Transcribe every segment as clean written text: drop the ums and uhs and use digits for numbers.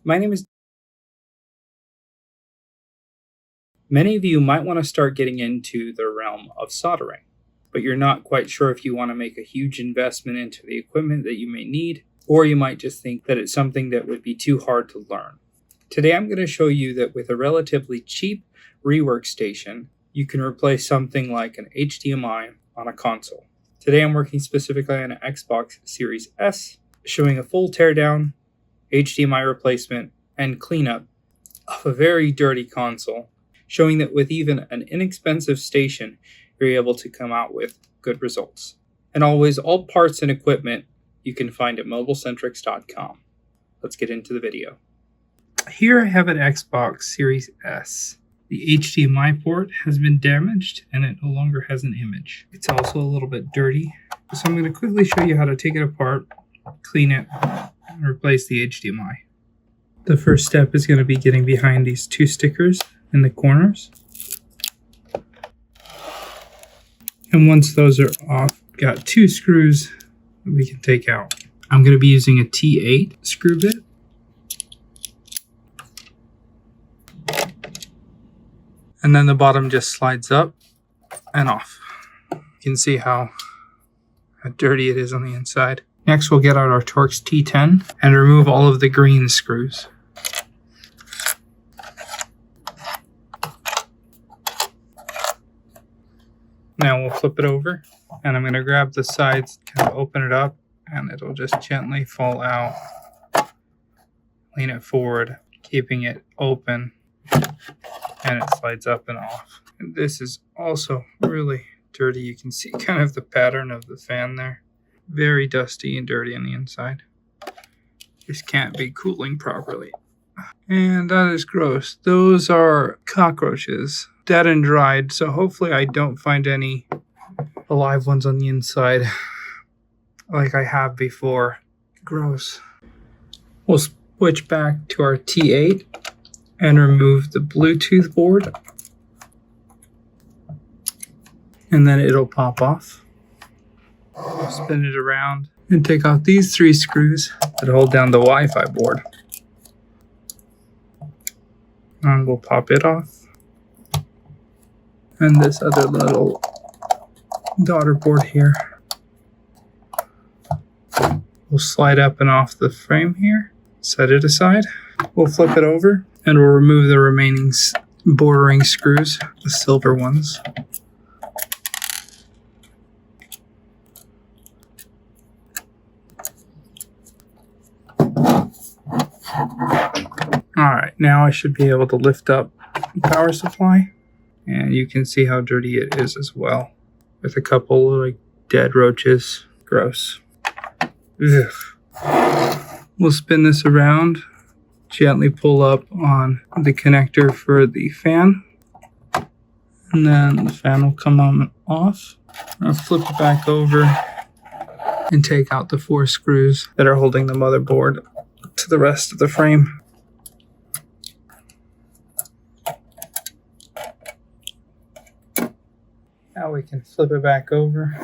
My name is. Many of you might want to start getting into the realm of soldering, but you're not quite sure if you want to make a huge investment into the equipment that you may need, or you might just think that it's something that would be too hard to learn. Today I'm going to show you that with a relatively cheap rework station, you can replace something like an HDMI on a console. Today I'm working specifically on an Xbox Series S, showing a full teardown, HDMI replacement, and cleanup of a very dirty console, showing that with even an inexpensive station, you're able to come out with good results. And always, all parts and equipment you can find at mobilecentrics.com. Let's get into the video. Here I have an Xbox Series S. The HDMI port has been damaged and it no longer has an image. It's also a little bit dirty. So I'm going to quickly show you how to take it apart, clean it, and replace the HDMI. The first step is going to be getting behind these two stickers in the corners. And once those are off, got two screws that we can take out. I'm going to be using a T8 screw bit. And then the bottom just slides up and off. You can see how dirty it is on the inside. Next, we'll get out our Torx T10 and remove all of the green screws. Now we'll flip it over, and I'm going to grab the sides, kind of open it up, and it'll just gently fall out. Lean it forward, keeping it open, and it slides up and off. And this is also really dirty. You can see kind of the pattern of the fan there. Very dusty and dirty on the inside. This can't be cooling properly. And that is gross. Those are cockroaches, dead and dried, so hopefully I don't find any alive ones on the inside like I have before. Gross. We'll switch back to our T8 and remove the Bluetooth board, and then it'll pop off. We'll spin it around and take out these three screws that hold down the Wi-Fi board. And we'll pop it off. And this other little daughter board here will slide up and off the frame here. Set it aside. We'll flip it over and we'll remove the remaining bordering screws, the silver ones. Alright, now I should be able to lift up the power supply, and you can see how dirty it is as well, with a couple of dead roaches. Gross. Ugh. We'll spin this around, gently pull up on the connector for the fan, and then the fan will come on and off. I'll flip it back over and take out the four screws that are holding the motherboard to the rest of the frame. Now we can flip it back over,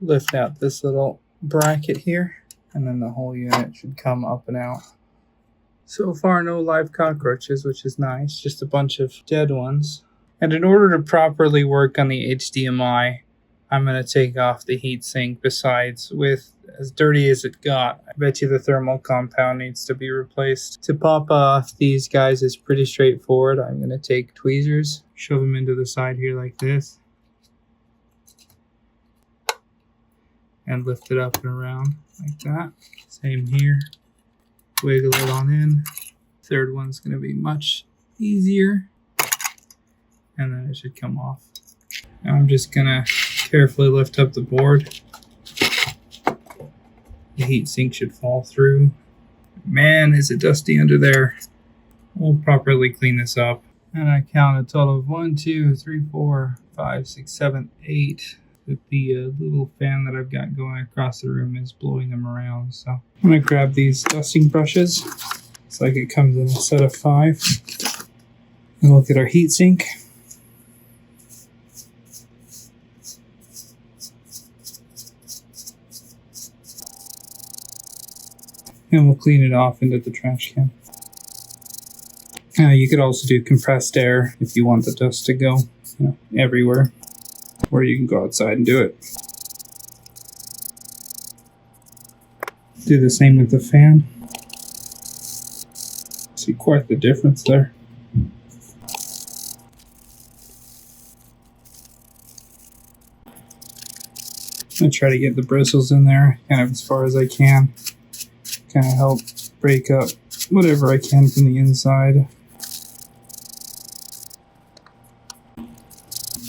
lift out this little bracket here, and then the whole unit should come up and out. So far, no live cockroaches, which is nice, just a bunch of dead ones. And in order to properly work on the HDMI, I'm going to take off the heatsink. Besides, with as dirty as it got, I bet you the thermal compound needs to be replaced. To pop off these guys is pretty straightforward. I'm going to take tweezers, shove them into the side here like this, and lift it up and around like that. Same here. Wiggle it on in. Third one's going to be much easier, and then it should come off. Now I'm just going to carefully lift up the board. The heatsink should fall through. Man, is it dusty under there. We'll properly clean this up. And I count a total of 1, 2, 3, 4, 5, 6, 7, 8. With the little fan that I've got going across the room is blowing them around. So I'm going to grab these dusting brushes. It's like it comes in a set of 5. And look at our heatsink. And we'll clean it off into the trash can. You could also do compressed air if you want the dust to go everywhere. Or you can go outside and do it. Do the same with the fan. See quite the difference there. I try to get the bristles in there kind of as far as I can. Kind of help break up whatever I can from the inside.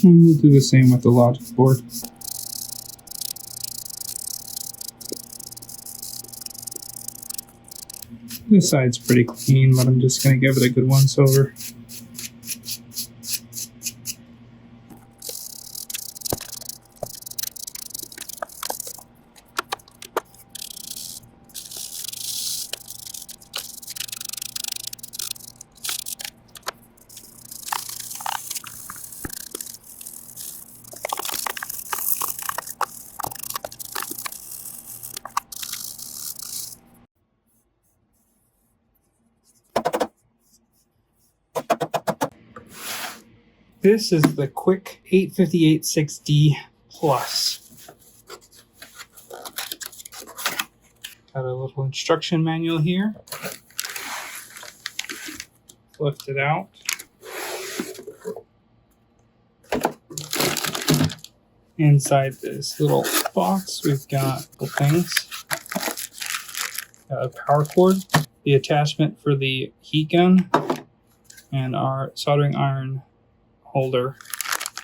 And we'll do the same with the logic board. This side's pretty clean, but I'm just going to give it a good once over. This is the Quick 858-6D Plus. Got a little instruction manual here. Lift it out. Inside this little box, we've got a couple things. Got a power cord, the attachment for the heat gun, and our soldering iron holder,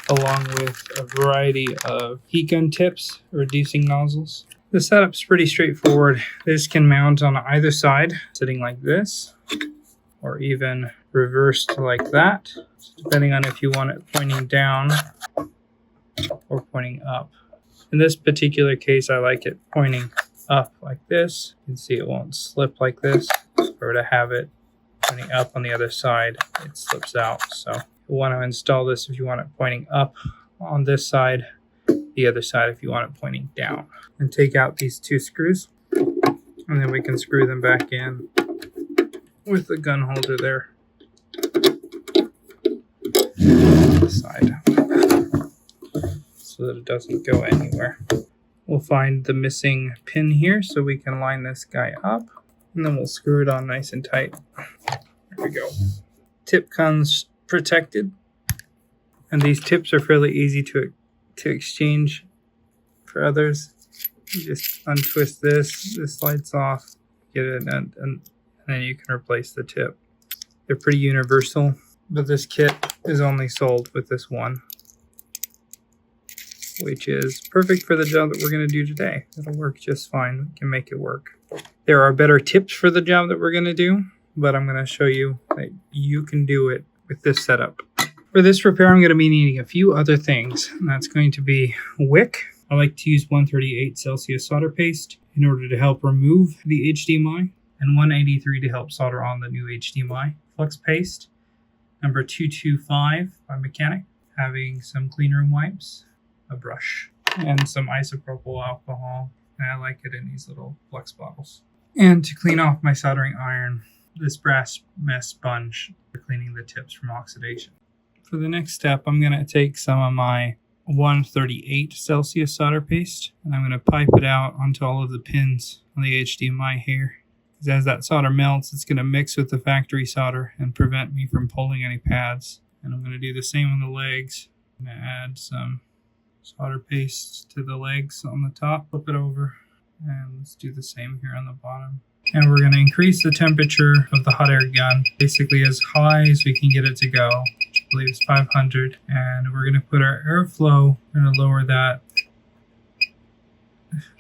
along with a variety of heat gun tips, reducing nozzles. The setup's pretty straightforward. This can mount on either side, sitting like this, or even reversed like that, depending on if you want it pointing down or pointing up. In this particular case, I like it pointing up like this. You can see it won't slip like this. If I were to have it pointing up on the other side, it slips out. So you want to install this if you want it pointing up on this side, the other side if you want it pointing down. And take out these two screws, and then we can screw them back in with the gun holder there. This side, so that it doesn't go anywhere. We'll find the missing pin here so we can line this guy up, and then we'll screw it on nice and tight. There we go. Tip comes protected, and these tips are fairly easy to exchange for others. You just untwist this slides off, get it, and then you can replace the tip. They're pretty universal, but this kit is only sold with this one, which is perfect for the job that we're going to do today. It'll work just fine. We can make it work. There are better tips for the job that we're going to do, but I'm going to show you that you can do it with this setup. For this repair, I'm going to be needing a few other things, and that's going to be wick. I like to use 138 Celsius solder paste in order to help remove the HDMI, and 183 to help solder on the new HDMI. Flux paste, number 225 by Mechanic, having some clean room wipes, a brush, and some isopropyl alcohol, and I like it in these little flux bottles. And to clean off my soldering iron, this brass mesh sponge for cleaning the tips from oxidation. For the next step, I'm going to take some of my 138 Celsius solder paste, and I'm going to pipe it out onto all of the pins on the HDMI here. Because as that solder melts, it's going to mix with the factory solder and prevent me from pulling any pads. And I'm going to do the same on the legs. I'm going to add some solder paste to the legs on the top, flip it over, and let's do the same here on the bottom. And we're going to increase the temperature of the hot air gun, basically as high as we can get it to go, which I believe is 500. And we're going to put our airflow, we're going to lower that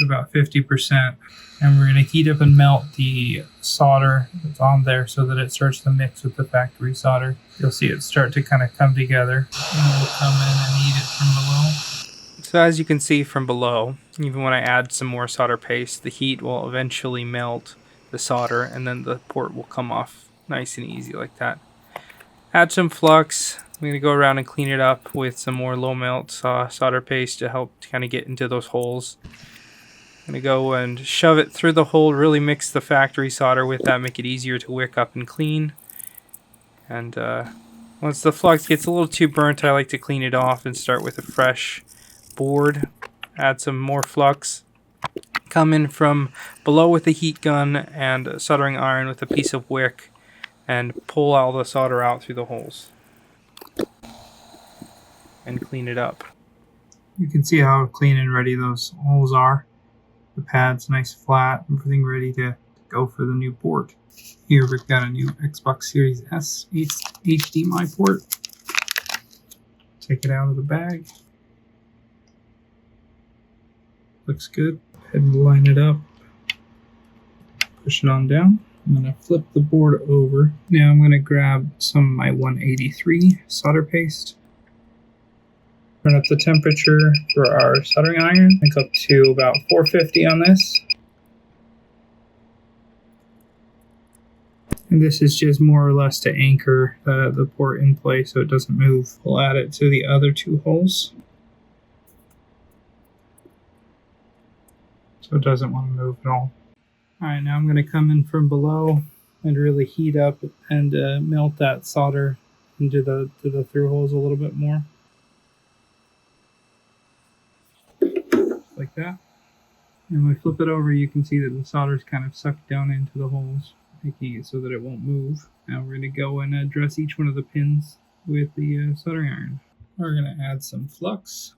about 50%. And we're going to heat up and melt the solder that's on there so that it starts to mix with the factory solder. You'll see it start to kind of come together. And we'll come in and heat it from below. So as you can see from below, even when I add some more solder paste, the heat will eventually melt the solder, and then the port will come off nice and easy like that. Add some flux. I'm going to go around and clean it up with some more low melt solder paste to help kind of get into those holes. going to go and shove it through the hole, really mix the factory solder with that, make it easier to wick up and clean. And once the flux gets a little too burnt, I like to clean it off and start with a fresh board. Add some more flux. Come in from below with a heat gun and a soldering iron with a piece of wick and pull all the solder out through the holes. And clean it up. You can see how clean and ready those holes are. The pad's nice flat, everything ready to go for the new port. Here we've got a new Xbox Series S HDMI port. Take it out of the bag. Looks good. Go ahead and line it up. Push it on down. I'm going to flip the board over. Now I'm going to grab some of my 183 solder paste. Turn up the temperature for our soldering iron. I think up to about 450 on this. And this is just more or less to anchor the port in place so it doesn't move. We'll add it to the other two holes, so it doesn't want to move at all. Alright, now I'm going to come in from below and really heat up and melt that solder into the through holes a little bit more. Like that. And when we flip it over, you can see that the solder is kind of sucked down into the holes, making it so that it won't move. Now we're going to go and address each one of the pins with the soldering iron. We're going to add some flux.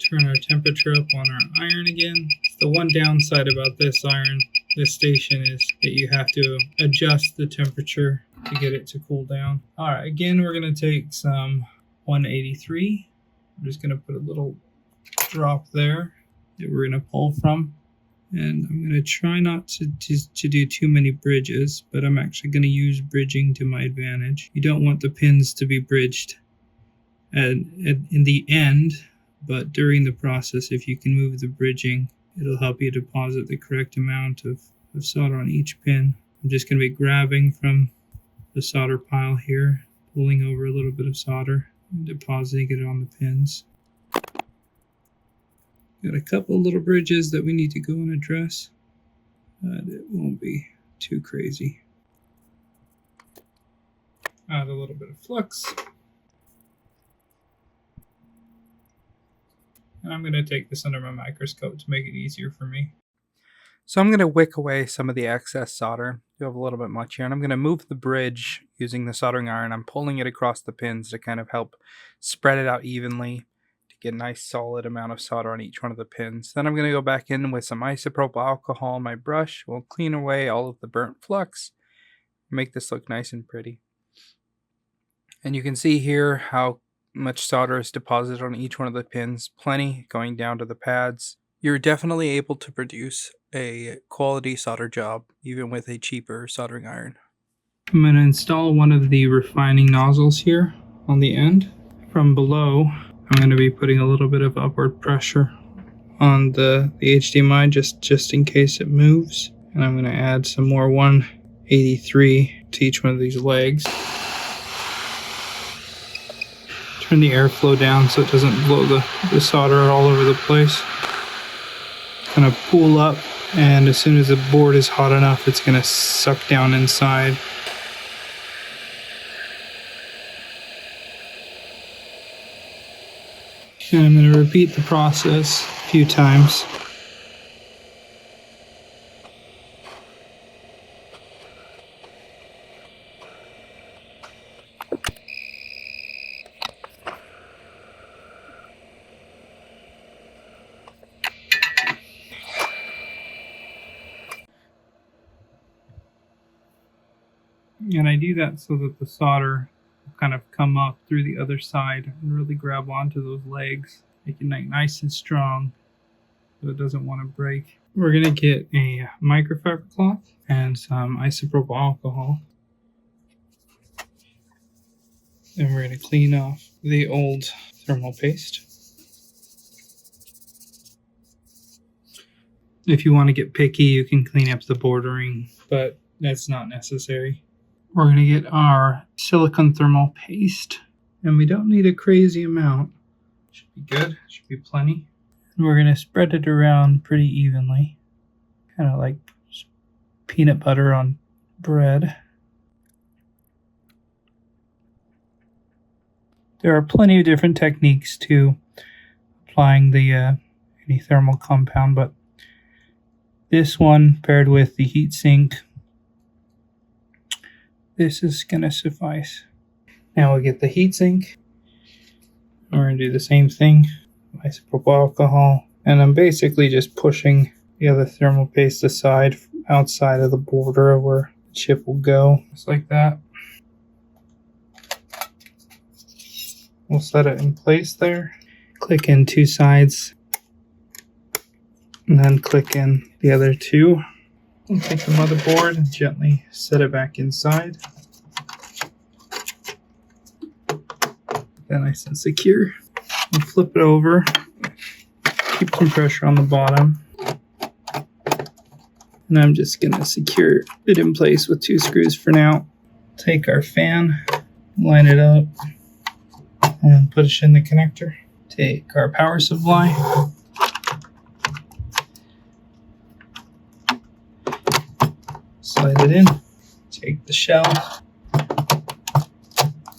Turn our temperature up on our iron again. The one downside about this station is that you have to adjust the temperature to get it to cool down. Alright, again we're going to take some 183. I'm just going to put a little drop there that we're going to pull from. And I'm going to try not to do too many bridges, but I'm actually going to use bridging to my advantage. You don't want the pins to be bridged in the end, but during the process, if you can move the bridging, it'll help you deposit the correct amount of solder on each pin. I'm just going to be grabbing from the solder pile here, pulling over a little bit of solder, and depositing it on the pins. Got a couple little bridges that we need to go and address, but it won't be too crazy. Add a little bit of flux. And I'm going to take this under my microscope to make it easier for me. So I'm going to wick away some of the excess solder. You have a little bit much here, and I'm going to move the bridge using the soldering iron. I'm pulling it across the pins to kind of help spread it out evenly, get a nice solid amount of solder on each one of the pins. Then I'm going to go back in with some isopropyl alcohol on my brush. We'll clean away all of the burnt flux, make this look nice and pretty. And you can see here how much solder is deposited on each one of the pins, plenty going down to the pads. You're definitely able to produce a quality solder job even with a cheaper soldering iron. I'm going to install one of the refining nozzles here on the end. From below, I'm going to be putting a little bit of upward pressure on the HDMI just in case it moves. And I'm going to add some more 183 to each one of these legs. Turn the airflow down so it doesn't blow the solder all over the place. Kind of pull up, and as soon as the board is hot enough, it's going to suck down inside. And I'm going to repeat the process a few times. And I do that so that the solder will kind of come up through the other side and really grab onto those legs, making it nice and strong so it doesn't want to break. We're going to get a microfiber cloth and some isopropyl alcohol. And we're going to clean off the old thermal paste. If you want to get picky, you can clean up the bordering, but that's not necessary. We're going to get our silicone thermal paste, and we don't need a crazy amount. Should be good, should be plenty. And we're going to spread it around pretty evenly, kind of like peanut butter on bread. There are plenty of different techniques to applying the any thermal compound, but this one paired with the heatsink, this is going to suffice. Now we'll get the heatsink. We're going to do the same thing. Isopropyl alcohol. And I'm basically just pushing the other thermal paste aside outside of the border of where the chip will go. Just like that. We'll set it in place there. Click in two sides. And then click in the other two. We'll take the motherboard and gently set it back inside. Then nice and secure. We'll flip it over. Keep some pressure on the bottom. And I'm just going to secure it in place with two screws for now. Take our fan, line it up, and put it in the connector. Take our power supply. Slide it in. Take the shell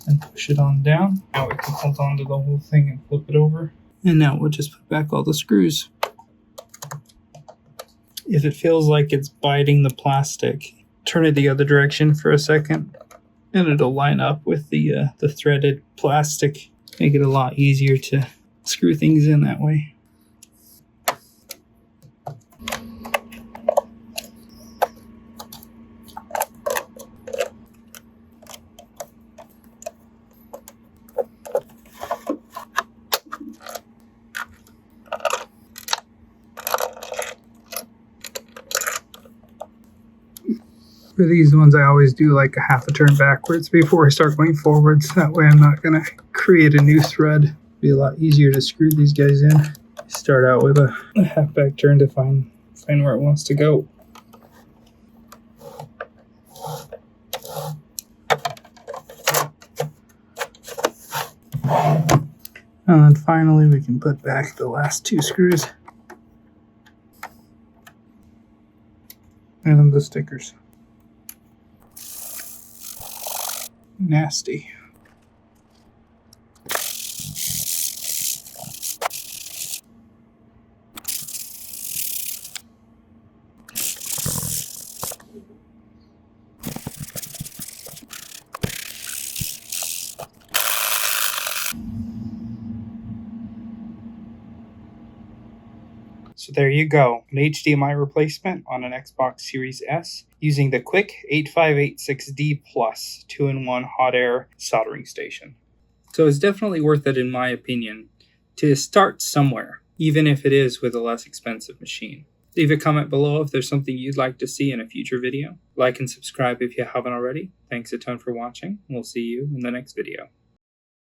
and push it on down. Now we can hold on to the whole thing and flip it over. And now we'll just put back all the screws. If it feels like it's biting the plastic, turn it the other direction for a second and it'll line up with the threaded plastic. Make it a lot easier to screw things in that way. For these ones, I always do like a half a turn backwards before I start going forwards. That way I'm not going to create a new thread. It'll be a lot easier to screw these guys in. Start out with a half back turn to find where it wants to go. And then finally we can put back the last two screws. And then the stickers. Nasty. So there you go, an HDMI replacement on an Xbox Series S using the quick 8586D Plus 2-in-1 hot air soldering station. So it's definitely worth it, in my opinion, to start somewhere, even if it is with a less expensive machine. Leave a comment below if there's something you'd like to see in a future video. Like and subscribe if you haven't already. Thanks a ton for watching. We'll see you in the next video.